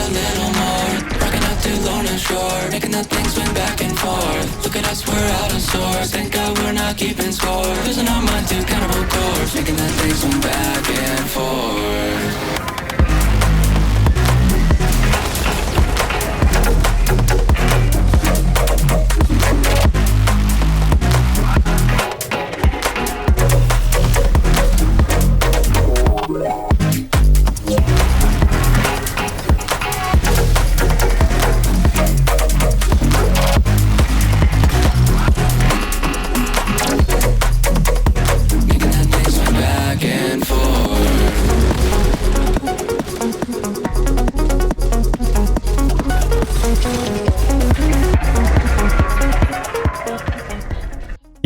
a little more. Rocking out to Lorna Shore, making that thing swing back and forth. Look at us, we're out of sorts. Thank God we're not keeping score. Losing our mind to cannibal corpse, making that thing swing back and forth.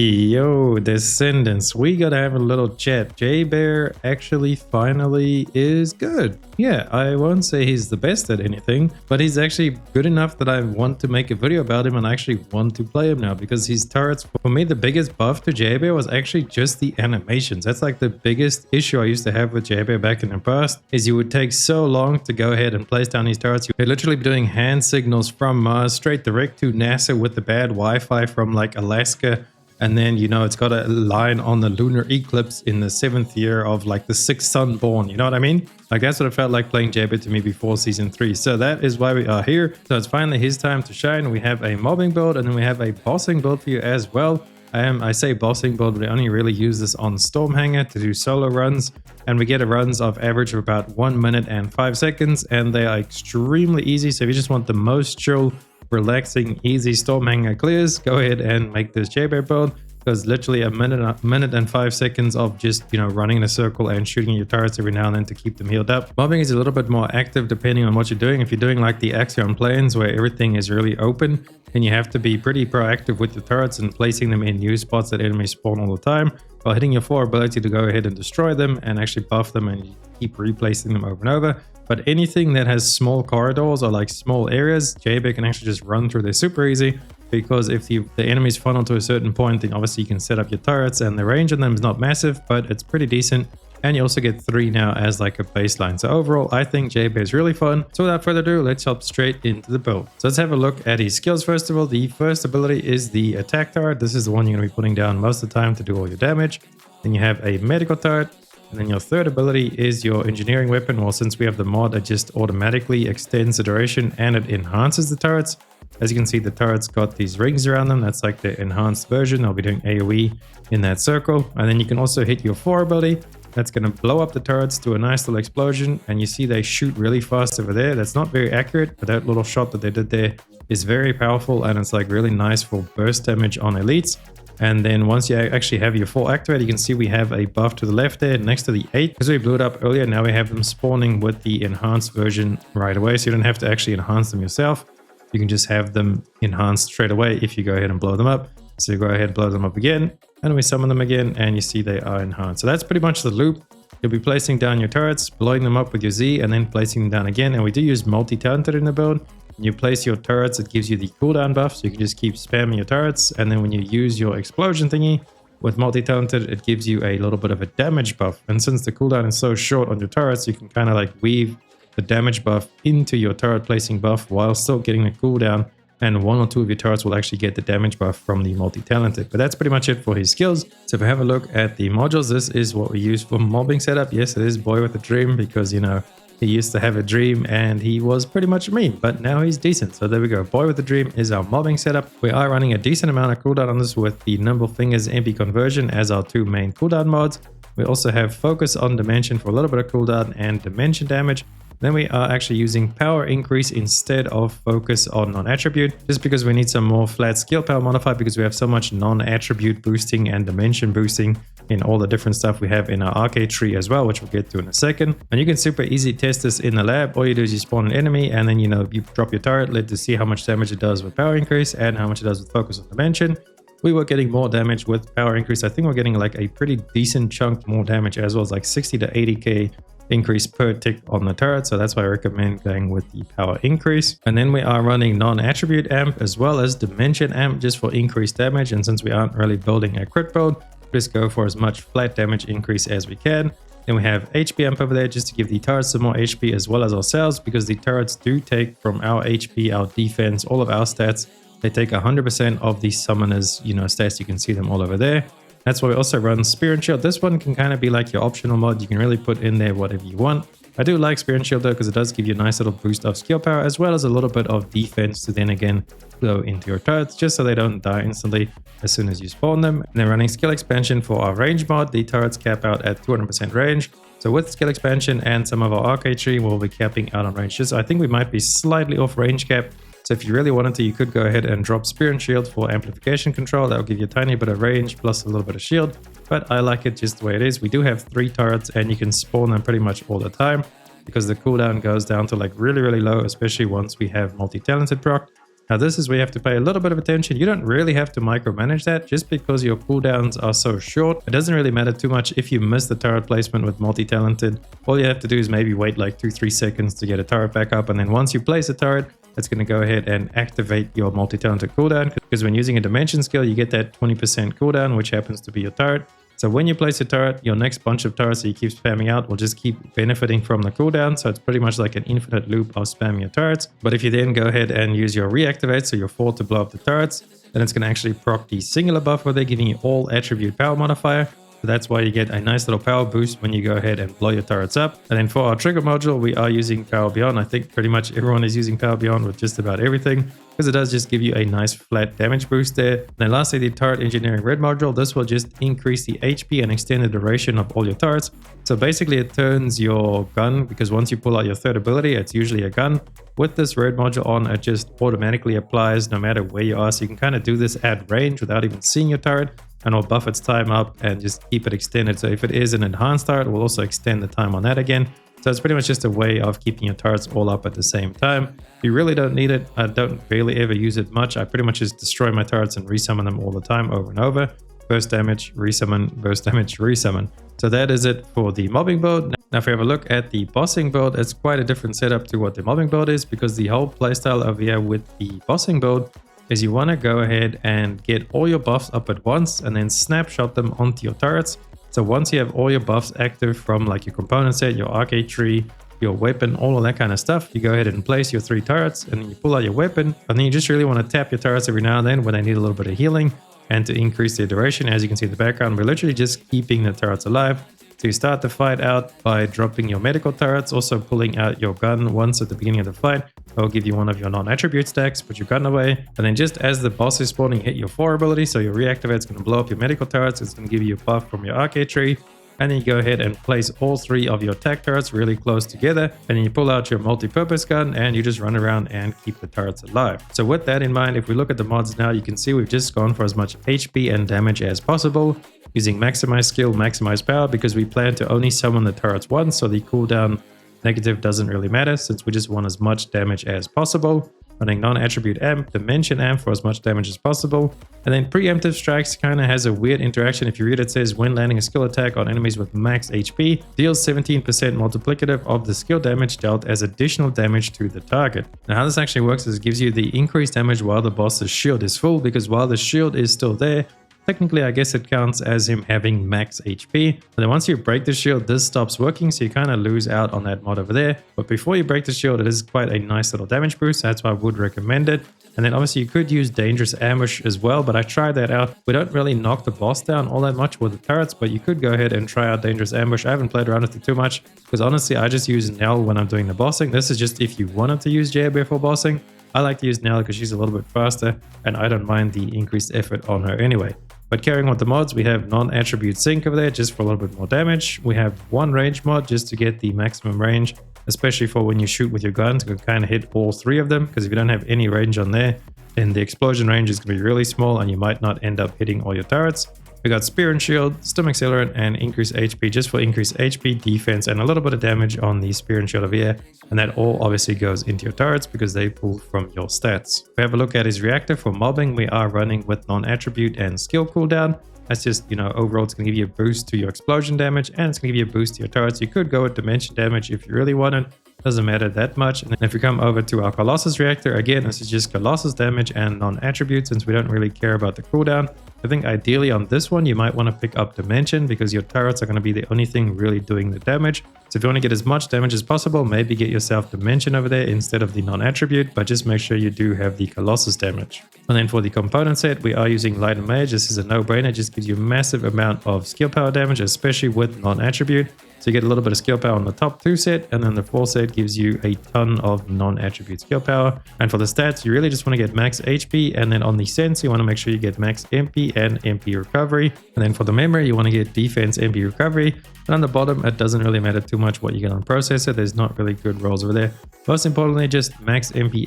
Yo, Descendants, we gotta have a little chat. Jayber actually finally is good. Yeah, I won't say he's the best at anything, but he's actually good enough that I want to make a video about him and I actually want to play him now because his turrets, for me, the biggest buff to Jayber was actually just the animations. That's like the biggest issue I used to have with Jayber back in the past, is you would take so long to go ahead and place down these turrets. You'd literally be doing hand signals from Mars straight direct to NASA with the bad Wi-Fi from like Alaska. And then, you know, it's got a line on the lunar eclipse in the 7th year of like the 6th sun born. You know what I mean? Like that's what it felt like playing Jayber to me before season 3. So that is why we are here. So it's finally his time to shine. We have a mobbing build and then we have a bossing build for you as well. I say bossing build, but I only really use this on Stormhanger to do solo runs. And we get a runs of average of about 1 minute and 5 seconds. And they are extremely easy. So if you just want the most chill, relaxing, easy Stormhanger clears, go ahead and make this Jayber build, because literally a minute and 5 seconds of just, you know, running in a circle and shooting your turrets every now and then to keep them healed up. Mobbing is a little bit more active depending on what you're doing. If you're doing like the Axion plains where everything is really open, then you have to be pretty proactive with your turrets and placing them in new spots that enemies spawn all the time, while hitting your 4 ability to go ahead and destroy them and actually buff them and keep replacing them over and over. But anything that has small corridors or like small areas, Jayber can actually just run through there super easy, because if the enemies funnel to a certain point, then obviously you can set up your turrets and the range on them is not massive, but it's pretty decent. And you also get 3 now as like a baseline. So overall, I think Jayber is really fun. So without further ado, let's hop straight into the build. So let's have a look at his skills first of all. The first ability is the attack turret. This is the one you're going to be putting down most of the time to do all your damage. Then you have a medical turret. And then your third ability is your engineering weapon. Well, since we have the mod, it just automatically extends the duration and it enhances the turrets. As you can see, the turrets got these rings around them. That's like the enhanced version. I'll be doing AoE in that circle. And then you can also hit your 4 ability. That's going to blow up the turrets to a nice little explosion. And you see they shoot really fast over there. That's not very accurate, but that little shot that they did there is very powerful. And it's like really nice for burst damage on elites. And then once you actually have your 4 activated, you can see we have a buff to the left there next to the 8. Because we blew it up earlier, now we have them spawning with the enhanced version right away. So you don't have to actually enhance them yourself. You can just have them enhanced straight away if you go ahead and blow them up. So you go ahead and blow them up again. And we summon them again and you see they are enhanced. So that's pretty much the loop. You'll be placing down your turrets, blowing them up with your Z, and then placing them down again. And we do use multi-talented in the build. When you place your turrets, it gives you the cooldown buff, so you can just keep spamming your turrets. And then when you use your explosion thingy with multi-talented, it gives you a little bit of a damage buff. And since the cooldown is so short on your turrets, you can kind of like weave the damage buff into your turret placing buff while still getting the cooldown. And 1 or 2 of your turrets will actually get the damage buff from the multi-talented. But that's pretty much it for his skills. So if we have a look at the modules, this is what we use for mobbing setup. Yes, it is Boy with a Dream, because, you know, he used to have a dream and he was pretty much a meme, but now he's decent. So there we go. Boy with a Dream is our mobbing setup. We are running a decent amount of cooldown on this with the Nimble Fingers MP conversion as our 2 main cooldown mods. We also have Focus on Dimension for a little bit of cooldown and Dimension damage. Then we are actually using Power Increase instead of Focus on Non-Attribute, just because we need some more flat skill power modifier, because we have so much non-attribute boosting and dimension boosting in all the different stuff we have in our arcade tree as well, which we'll get to in a second. And you can super easy test this in the lab. All you do is you spawn an enemy and then, you know, you drop your turret lid to see how much damage it does with Power Increase and how much it does with Focus on Dimension. We were getting more damage with Power Increase. I think we're getting like a pretty decent chunk more damage, as well as like 60 to 80k increase per tick on the turret. So that's why I recommend going with the Power Increase. And then we are running non-attribute amp as well as dimension amp just for increased damage. And since we aren't really building a crit build, just go for as much flat damage increase as we can. Then we have HP amp over there just to give the turrets some more HP as well as ourselves, because the turrets do take from our HP, our defense, all of our stats. They take 100% of the summoners, stats. You can see them all over there. That's why we also run Spear and Shield. This one can kind of be like your optional mod. You can really put in there whatever you want. I do like Spear and Shield though, because it does give you a nice little boost of skill power as well as a little bit of defense to then again flow into your turrets, just so they don't die instantly as soon as you spawn them. And then running skill expansion for our range mod, the turrets cap out at 200% range. So with skill expansion and some of our arcade we'll be capping out on range. So I think we might be slightly off range cap. So if you really wanted to, you could go ahead and drop Spear and Shield for amplification control. That will give you a tiny bit of range plus a little bit of shield. But I like it just the way it is. We do have 3 turrets and you can spawn them pretty much all the time, because the cooldown goes down to like really low, especially once we have multi-talented proc. Now this is where you have to pay a little bit of attention. You don't really have to micromanage that, just because your cooldowns are so short. It doesn't really matter too much if you miss the turret placement with multi-talented. All you have to do is maybe wait like 2-3 seconds to get a turret back up, and then once you place a turret, it's going to go ahead and activate your multi-talented cooldown, because when using a dimension skill, you get that 20% cooldown, which happens to be your turret. So when you place a turret, your next bunch of turrets that you keep spamming out will just keep benefiting from the cooldown. So it's pretty much like an infinite loop of spamming your turrets. But if you then go ahead and use your reactivate, so your 4 to blow up the turrets, then it's going to actually proc the singular buff where they're giving you all attribute power modifier. So that's why you get a nice little power boost when you go ahead and blow your turrets up. And then for our trigger module, we are using Power Beyond. I think pretty much everyone is using Power Beyond with just about everything, because it does just give you a nice flat damage boost there. And then lastly, the turret engineering red module. This will just increase the HP and extend the duration of all your turrets. So basically it turns your gun, because once you pull out your third ability, it's usually a gun. With this red module on, it just automatically applies no matter where you are. So you can kind of do this at range without even seeing your turret, and it'll buff its time up and just keep it extended. So if it is an enhanced turret, we'll also extend the time on that again. So it's pretty much just a way of keeping your turrets all up at the same time. You really don't need it. I don't really ever use it much. I pretty much just destroy my turrets and resummon them all the time over and over. Burst damage, resummon, burst damage, resummon. So that is it for the mobbing build. Now if we have a look at the bossing build, it's quite a different setup to what the mobbing build is, because the whole playstyle over here with the bossing build is you want to go ahead and get all your buffs up at once and then snapshot them onto your turrets. So once you have all your buffs active from like your component set, your arcade tree, your weapon, all of that kind of stuff, you go ahead and place your 3 turrets, and then you pull out your weapon, and then you just really want to tap your turrets every now and then when they need a little bit of healing and to increase their duration. As you can see in the background, we're literally just keeping the turrets alive. So you start the fight out by dropping your medical turrets, also pulling out your gun once at the beginning of the fight. I'll give you one of your non-attribute stacks, put your gun away, and then just as the boss is spawning, hit your 4 ability. So your reactivate is going to blow up your medical turrets. It's going to give you a buff from your arcade tree. And then you go ahead and place all 3 of your attack turrets really close together. And then you pull out your multi-purpose gun and you just run around and keep the turrets alive. So with that in mind, if we look at the mods now, you can see we've just gone for as much HP and damage as possible, using maximize skill, maximize power, because we plan to only summon the turrets once. So the cooldown negative doesn't really matter, since we just want as much damage as possible. Running non-attribute amp, dimension amp for as much damage as possible. And then preemptive strikes kind of has a weird interaction. If you read it, says when landing a skill attack on enemies with max HP, deals 17% multiplicative of the skill damage dealt as additional damage to the target. Now how this actually works is it gives you the increased damage while the boss's shield is full, because while the shield is still there, technically, I guess it counts as him having max HP. But then once you break the shield, this stops working, so you kind of lose out on that mod over there. But before you break the shield, it is quite a nice little damage boost. That's why I would recommend it. And then obviously you could use Dangerous Ambush as well, but I tried that out. We don't really knock the boss down all that much with the turrets, but you could go ahead and try out Dangerous Ambush. I haven't played around with it too much, because honestly, I just use Nell when I'm doing the bossing. This is just if you wanted to use Jayber for bossing. I like to use Nell because she's a little bit faster, and I don't mind the increased effort on her anyway. But carrying on with the mods, we have non-attribute sync over there just for a little bit more damage. We have one range mod just to get the maximum range, especially for when you shoot with your gun to kind of hit all 3 of them, because if you don't have any range on there, then the explosion range is going to be really small and you might not end up hitting all your turrets. We got Spear and Shield, Stim Accelerant, and increased HP just for increased HP, defense, and a little bit of damage on the Spear and Shield over here. And that all obviously goes into your turrets because they pull from your stats. If we have a look at his reactor for mobbing, we are running with non-attribute and skill cooldown. That's just, overall it's going to give you a boost to your explosion damage, and it's going to give you a boost to your turrets. You could go with dimension damage if you really wanted, doesn't matter that much. And if we come over to our Colossus reactor, again, this is just Colossus damage and non-attribute since we don't really care about the cooldown. I think ideally on this one, you might want to pick up Dimension because your turrets are going to be the only thing really doing the damage. So if you want to get as much damage as possible, maybe get yourself Dimension over there instead of the non-attribute, but just make sure you do have the Colossus damage. And then for the component set, we are using Light and Mage. This is a no-brainer. It just gives you a massive amount of skill power damage, especially with non-attribute. So you get a little bit of skill power on the top 2 set, and then the 4 set gives you a ton of non-attribute skill power. And for the stats, you really just want to get max HP, and then on the sense, you want to make sure you get max MP and MP recovery. And then for the memory, you want to get defense MP recovery. And on the bottom, it doesn't really matter too much what you get on processor. There's not really good rolls over there. Most importantly, just max MP,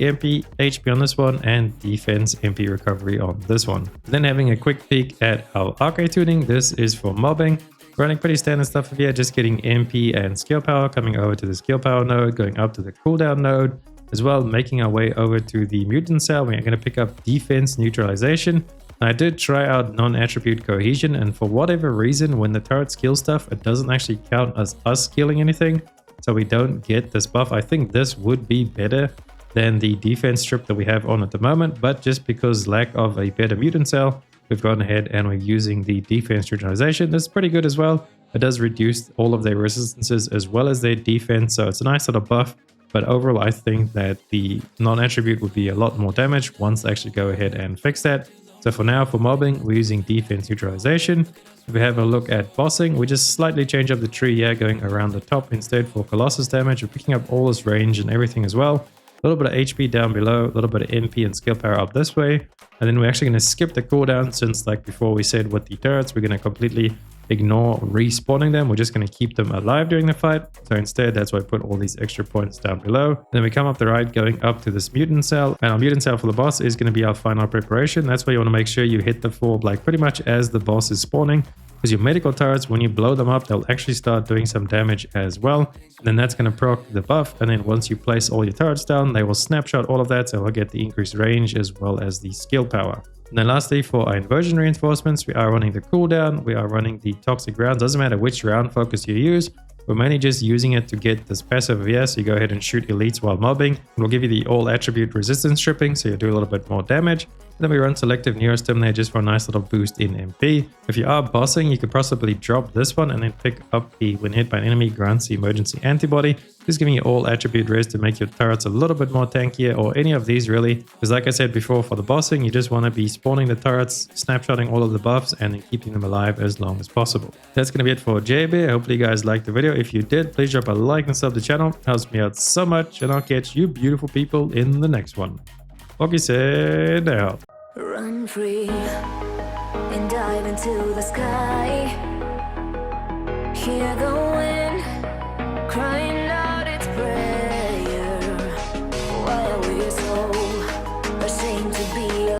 HP on this one, and defense MP recovery on this one. Then having a quick peek at our Arche Tuning. This is for mobbing. Running pretty standard stuff here, just getting MP and skill power, coming over to the skill power node, going up to the cooldown node, as well making our way over to the mutant cell. We're going to pick up defense neutralization. I did try out non-attribute cohesion, and for whatever reason, when the turrets kill stuff, it doesn't actually count as us killing anything, so we don't get this buff. I think this would be better than the defense strip that we have on at the moment, but just because lack of a better mutant cell, we've gone ahead and we're using the defense neutralization. This is pretty good as well. It does reduce all of their resistances as well as their defense, so it's a nice little buff. But overall, I think that the non-attribute would be a lot more damage once they actually go ahead and fix that. So for now, for mobbing, we're using defense neutralization. If we have a look at bossing, we just slightly change up the tree here, going around the top instead for Colossus damage. We're picking up all this range and everything as well. A little bit of HP down below, a little bit of MP and skill power up this way. And then we're actually going to skip the cooldown since, like before we said with the turrets, we're going to completely ignore respawning them. We're just going to keep them alive during the fight. So instead, that's why I put all these extra points down below. Then we come up the right, going up to this mutant cell. And our mutant cell for the boss is going to be our final preparation. That's why you want to make sure you hit the floor like pretty much as the boss is spawning. Because your medical turrets, when you blow them up, they'll actually start doing some damage as well. And then that's going to proc the buff. And then once you place all your turrets down, they will snapshot all of that. So we'll get the increased range as well as the skill power. And then lastly, for our inversion reinforcements, we are running the cooldown. We are running the toxic rounds. Doesn't matter which round focus you use. We're mainly just using it to get this passive over here. So you go ahead and shoot elites while mobbing. We'll give you the all attribute resistance stripping, so you do a little bit more damage. And then we run selective neurostim there just for a nice little boost in MP. If you are bossing, you could possibly drop this one and then pick up the when hit by an enemy grants the emergency antibody. Just giving you all attribute res to make your turrets a little bit more tankier, or any of these really. Because like I said before, for the bossing, you just want to be spawning the turrets, snapshotting all of the buffs, and then keeping them alive as long as possible. That's going to be it for Jayber. Hopefully you guys liked the video. If you did, please drop a like and sub the channel. It helps me out so much, and I'll catch you beautiful people in the next one. Augiesaint out. Run free and dive into the sky. Hear the wind cry